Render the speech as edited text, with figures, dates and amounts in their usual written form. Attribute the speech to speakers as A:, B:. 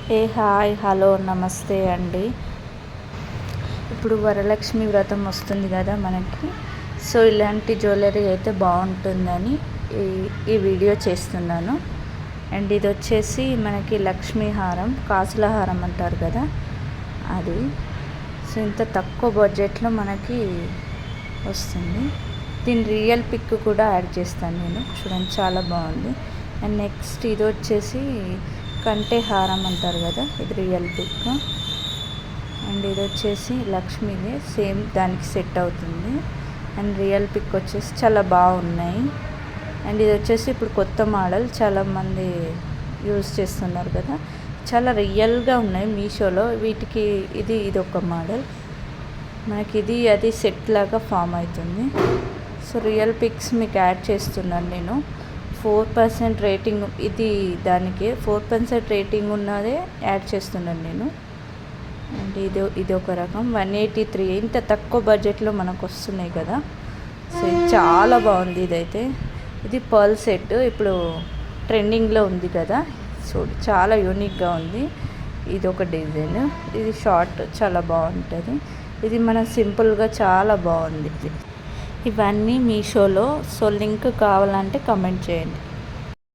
A: Hi hello నమస్తే అండి. ఇప్పుడు వరలక్ష్మి వ్రతం వస్తుంది కదా మనకి. సో ఇలాంటి జ్యువెలరీ అయితే బాగుంటుందని ఈ వీడియో చేస్తున్నాను. అండ్ ఇది వచ్చేసి మనకి లక్ష్మీ హారం, కాసుల హారం అంటారు కదా అది. సో ఇంత తక్కువ బడ్జెట్లో మనకి వస్తుంది. దీని రియల్ పిక్ కూడా యాడ్ చేస్తాను నేను, చూడండి చాలా బాగుంది. అండ్ నెక్స్ట్ ఇది వచ్చేసి కంటే హారం అంటారు కదా, ఇది రియల్ పిక్. అండ్ ఇది వచ్చేసి లక్ష్మీదే, సేమ్ దానికి సెట్ అవుతుంది. అండ్ రియల్ పిక్ వచ్చేసి చాలా బాగున్నాయి. అండ్ ఇది వచ్చేసి ఇప్పుడు కొత్త మోడల్, చాలామంది యూజ్ చేస్తున్నారు కదా, చాలా రియల్గా ఉన్నాయి మీషోలో. వీటికి ఇది ఒక మోడల్ మనకి, ఇది అది సెట్ లాగా ఫామ్ అవుతుంది. సో రియల్ పిక్స్ మీకు యాడ్ చేస్తున్నాను నేను. 4% రేటింగ్, ఇది దానికి 4% రేటింగ్ ఉన్నదే యాడ్ చేస్తున్నాను నేను. అండ్ ఇది ఒక రకం 183, ఇంత తక్కువ బడ్జెట్లో మనకు వస్తున్నాయి కదా. సో ఇది చాలా బాగుంది. ఇదైతే ఇది పర్ల్ సెట్, ఇప్పుడు ట్రెండింగ్లో ఉంది కదా. సో చాలా యూనిక్గా ఉంది. ఇది ఒక డిజైన్, ఇది షార్ట్, చాలా బాగుంటుంది. ఇది మన సింపుల్గా చాలా బాగుంది. ఇవన్నీ మీషోలో. సో లింక్ కావాలంటే కమెంట్ చేయండి.